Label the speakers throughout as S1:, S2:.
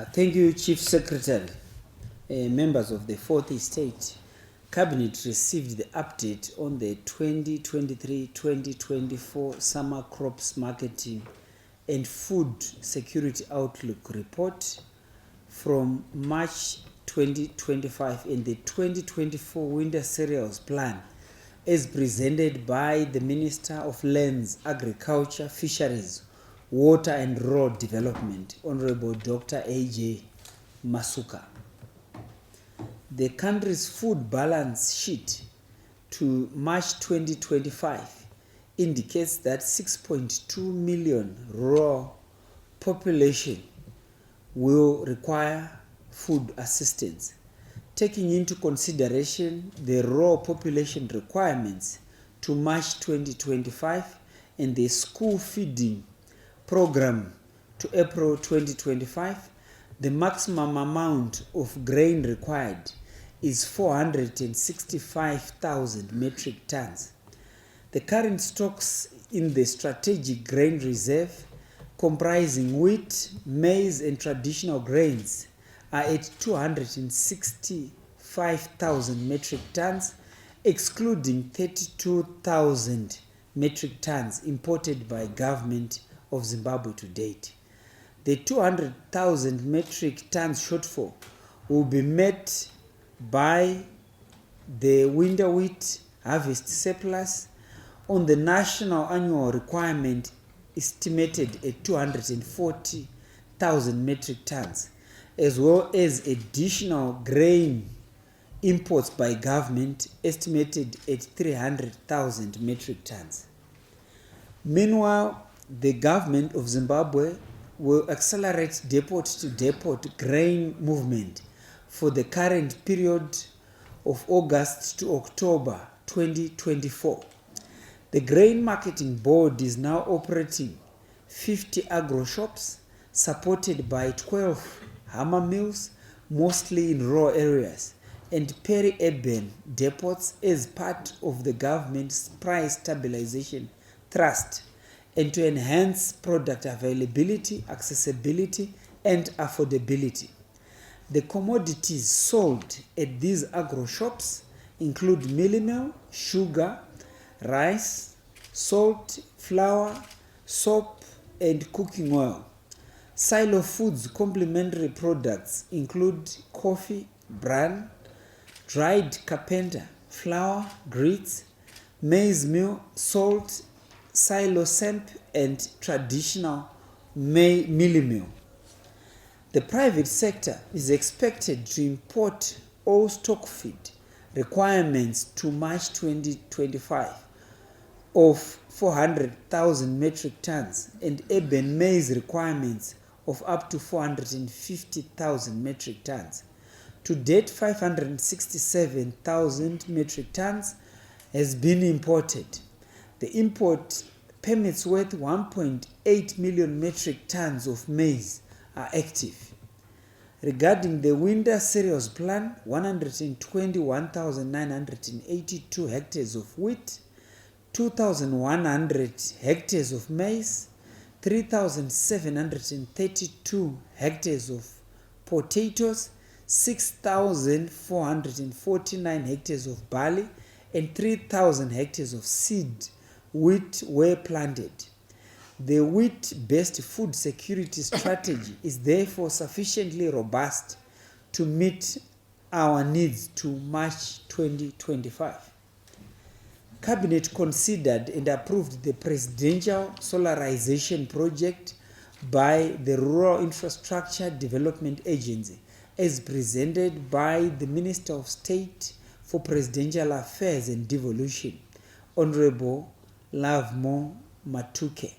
S1: Thank you, Chief Secretary. Members of the Fourth Estate, Cabinet received the update on the 2023-2024 Summer Crops Marketing and Food Security Outlook Report from March 2025 and the 2024 Winter Cereals Plan as presented by the Minister of Lands, Agriculture, Fisheries, Water and Rural Development, Honorable Dr. A.J. Masuka. The country's food balance sheet to March 2025 indicates that 6.2 million rural population will require food assistance. Taking into consideration the rural population requirements to March 2025 and the school feeding program to April 2025, the maximum amount of grain required is 465,000 metric tons. The current stocks in the strategic grain reserve, comprising wheat, maize, and traditional grains, are at 265,000 metric tons, excluding 32,000 metric tons imported by government of Zimbabwe to date. The 200,000 metric tons shortfall will be met by the winter wheat harvest surplus on the national annual requirement estimated at 240,000 metric tons, as well as additional grain imports by government estimated at 300,000 metric tons. Meanwhile, the government of Zimbabwe will accelerate depot-to-depot grain movement for the current period of August to October 2024. The Grain Marketing Board is now operating 50 agro shops supported by 12 hammer mills, mostly in rural areas, and peri-urban depots as part of the government's price stabilization thrust and to enhance product availability, accessibility, and affordability. The commodities sold at these agro shops include mealie meal, sugar, rice, salt, flour, soap, and cooking oil. Silo Foods complementary products include coffee, bran, dried carpenter, flour, grits, maize meal, salt, silo semp, and traditional mealie meal. The private sector is expected to import all stock feed requirements to March 2025 of 400,000 metric tons and urban maize requirements of up to 450,000 metric tons. To date, 567,000 metric tons has been imported. The import permits worth 1.8 million metric tons of maize are active. Regarding the Winter Cereals Plan, 121,982 hectares of wheat, 2,100 hectares of maize, 3,732 hectares of potatoes, 6,449 hectares of barley, and 3,000 hectares of seed wheat were planted. The wheat-based food security strategy is therefore sufficiently robust to meet our needs to March 2025. Cabinet considered and approved the Presidential Solarization Project by the Rural Infrastructure Development Agency as presented by the Minister of State for Presidential Affairs and Devolution, Honorable Lovemore Matuke.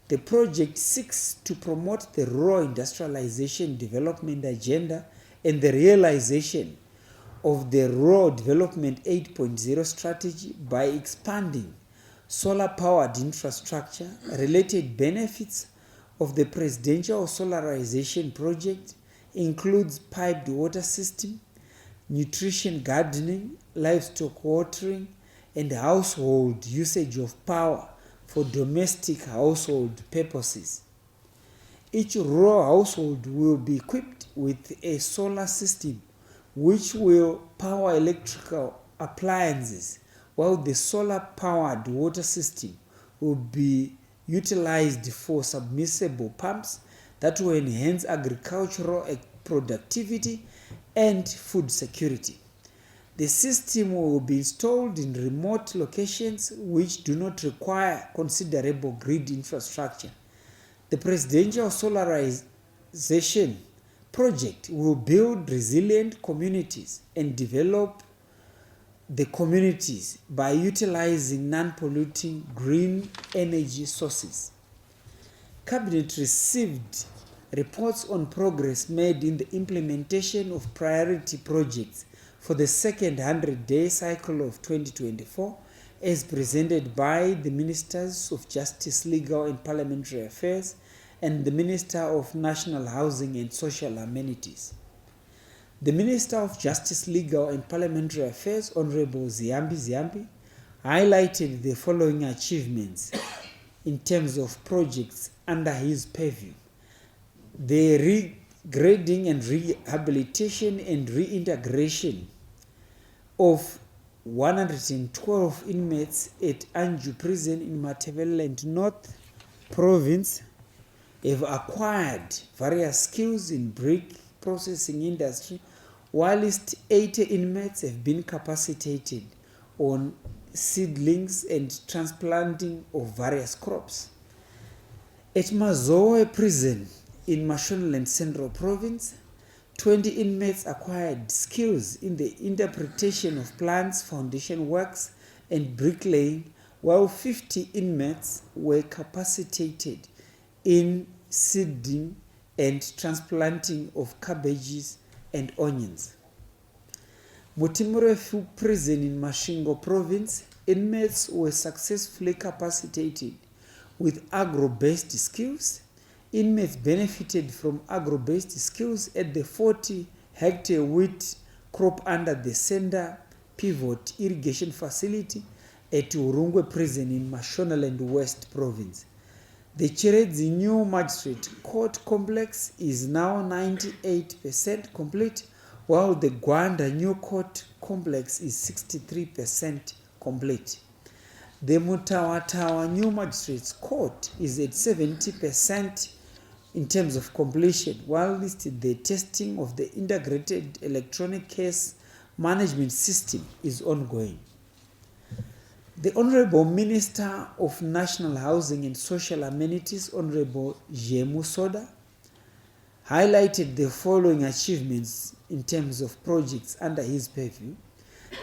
S1: The project seeks to promote the rural industrialization development agenda and the realization of the Rural Development 8.0 strategy by expanding solar-powered infrastructure. Related benefits of the Presidential Solarization Project includes piped water system, nutrition gardening, livestock watering, and household usage of power for domestic household purposes. Each rural household will be equipped with a solar system which will power electrical appliances, while the solar-powered water system will be utilized for submersible pumps that will enhance agricultural productivity and food security. The system will be installed in remote locations which do not require considerable grid infrastructure. The Presidential Solarization Project will build resilient communities and develop the communities by utilizing non-polluting green energy sources. Cabinet received reports on progress made in the implementation of priority projects for the second 100-day cycle of 2024 as presented by the Ministers of Justice, Legal and Parliamentary Affairs and the Minister of National Housing and Social Amenities. The Minister of Justice, Legal and Parliamentary Affairs, Honorable Ziyambi Ziyambi, highlighted the following achievements in terms of projects under his purview: the regrading and rehabilitation and reintegration of 112 inmates at Anju Prison in Matabeleland North Province have acquired various skills in brick processing industry, whilst 80 inmates have been capacitated on seedlings and transplanting of various crops. At Mazoe Prison in Mashonaland Central Province, 20 inmates acquired skills in the interpretation of plans, foundation works, and bricklaying, while 50 inmates were capacitated in seeding and transplanting of cabbages and onions. Mutimurefu Prison in Mashingo Province, inmates were successfully capacitated with agro-based skills. Inmates benefited from agro-based skills at the 40-hectare wheat crop under the Sender Pivot Irrigation Facility at Urungwe Prison in Mashonaland West Province. The Chiredzi New Magistrate Court Complex is now 98% complete, while the Gwanda New Court Complex is 63% complete. The Mutawatawa New Magistrates Court is at 70% in terms of completion, whilst the testing of the integrated electronic case management system is ongoing. The Honorable Minister of National Housing and Social Amenities, Honorable Jemu Soda, highlighted the following achievements in terms of projects under his purview: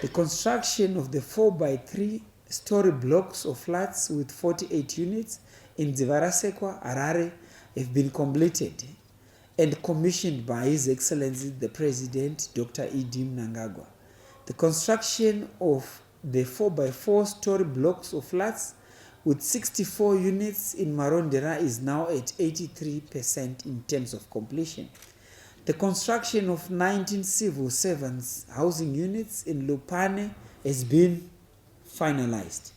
S1: the construction of the 4x3 story blocks of flats with 48 units in Dzivarasekwa, Harare, have been completed and commissioned by His Excellency the President, Dr. E.D. Mnangagwa. The construction of the 4x4 story blocks of flats with 64 units in Marondera is now at 83% in terms of completion. The construction of 19 civil servants housing units in Lupane has been finalized.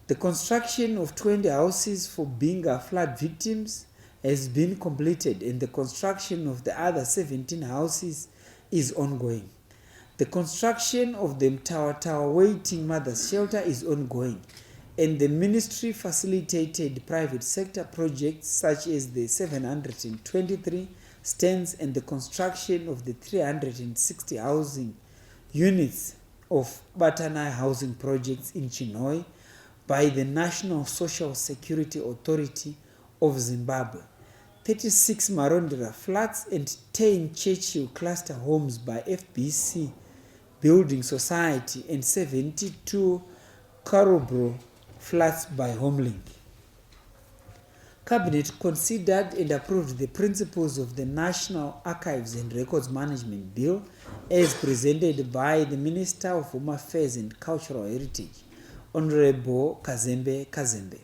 S1: The construction of 20 houses for Binga flood victims has been completed, and the construction of the other 17 houses is ongoing. The construction of the Mtawatawa Waiting Mothers Shelter is ongoing, and the ministry facilitated private sector projects such as the 723 stands and the construction of the 360 housing units of Batanai housing projects in Chinhoyi by the National Social Security Authority of Zimbabwe, 36 Marondera flats and 10 Churchill cluster homes by FBC Building Society and 72 Karobro flats by Homelink. Cabinet considered and approved the principles of the National Archives and Records Management Bill as presented by the Minister of Home Affairs and Cultural Heritage, Honorable Kazembe Kazembe.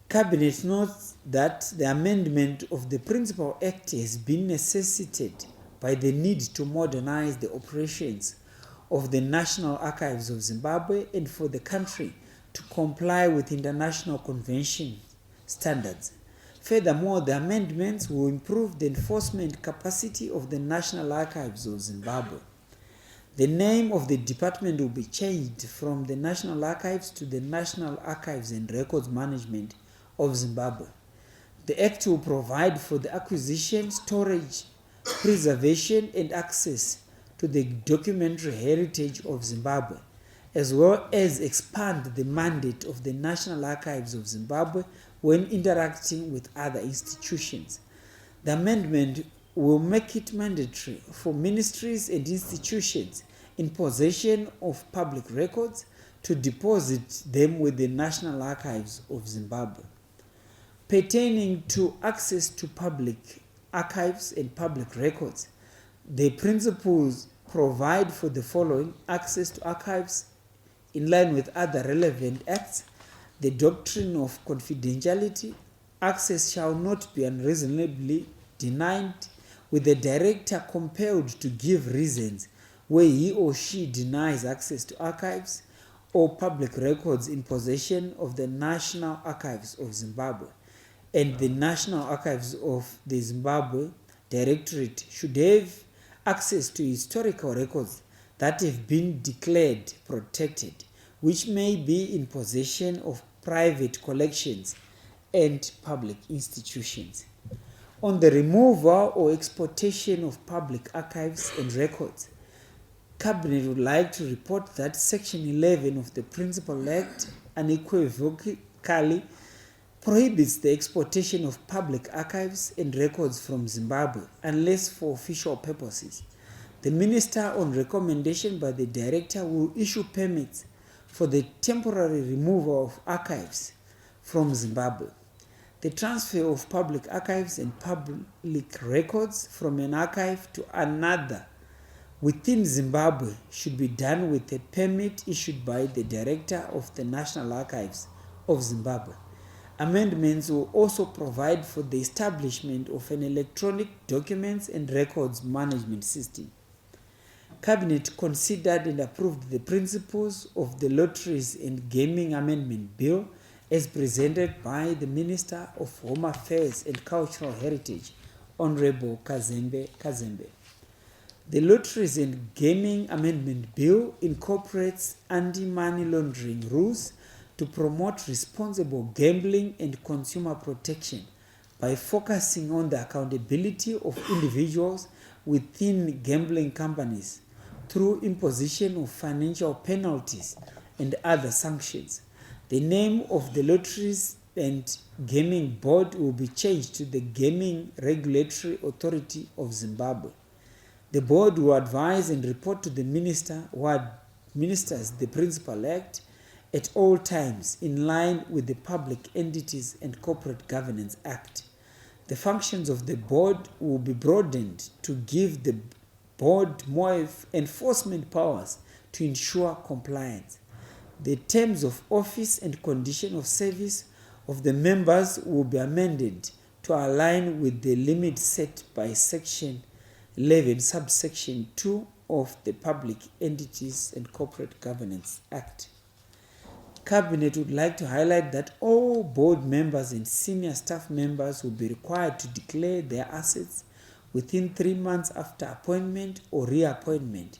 S1: Cabinet notes that the amendment of the Principal Act has been necessitated by the need to modernize the operations of the National Archives of Zimbabwe and for the country to comply with international convention standards. Furthermore, the amendments will improve the enforcement capacity of the National Archives of Zimbabwe. The name of the department will be changed from the National Archives to the National Archives and Records Management of Zimbabwe. The Act will provide for the acquisition, storage, preservation, and access to the documentary heritage of Zimbabwe, as well as expand the mandate of the National Archives of Zimbabwe when interacting with other institutions. The amendment will make it mandatory for ministries and institutions in possession of public records to deposit them with the National Archives of Zimbabwe. Pertaining to access to public archives and public records, the principles provide for the following: access to archives in line with other relevant acts, the doctrine of confidentiality, access shall not be unreasonably denied, with the director compelled to give reasons where he or she denies access to archives or public records in possession of the National Archives of Zimbabwe, and the National Archives of the Zimbabwe Directorate should have access to historical records that have been declared protected, which may be in possession of private collections and public institutions. On the removal or exportation of public archives and records, Cabinet would like to report that Section 11 of the Principal Act unequivocally prohibits the exportation of public archives and records from Zimbabwe unless for official purposes. The Minister, on recommendation by the Director, will issue permits for the temporary removal of archives from Zimbabwe. The transfer of public archives and public records from an archive to another within Zimbabwe should be done with a permit issued by the Director of the National Archives of Zimbabwe. Amendments will also provide for the establishment of an electronic documents and records management system. Cabinet considered and approved the principles of the Lotteries and Gaming Amendment Bill as presented by the Minister of Home Affairs and Cultural Heritage, Honorable Kazembe. The Lotteries and Gaming Amendment Bill incorporates anti-money laundering rules to promote responsible gambling and consumer protection by focusing on the accountability of individuals within gambling companies through imposition of financial penalties and other sanctions. The name of the Lotteries and Gaming Board will be changed to the Gaming Regulatory Authority of Zimbabwe. The board will advise and report to the minister who administers the Principal Act at all times in line with the Public Entities and Corporate Governance Act. The functions of the board will be broadened to give the board more enforcement powers to ensure compliance. The terms of office and condition of service of the members will be amended to align with the limits set by Section 11, subsection 2 of the Public Entities and Corporate Governance Act. Cabinet would like to highlight that all board members and senior staff members will be required to declare their assets within 3 months after appointment or reappointment,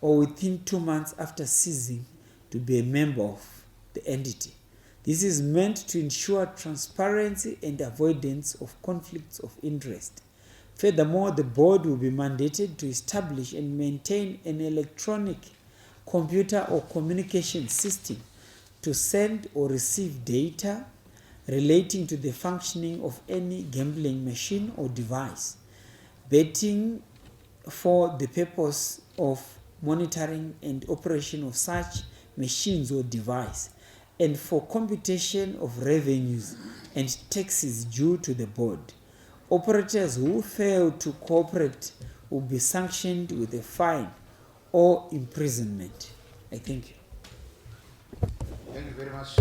S1: or within 2 months after ceasing to be a member of the entity. This is meant to ensure transparency and avoidance of conflicts of interest. Furthermore, the board will be mandated to establish and maintain an electronic computer or communication system to send or receive data relating to the functioning of any gambling machine or device, betting for the purpose of monitoring and operation of such machines or device, and for computation of revenues and taxes due to the board. Operators who fail to cooperate will be sanctioned with a fine or imprisonment. I thank you.
S2: Thank you very much.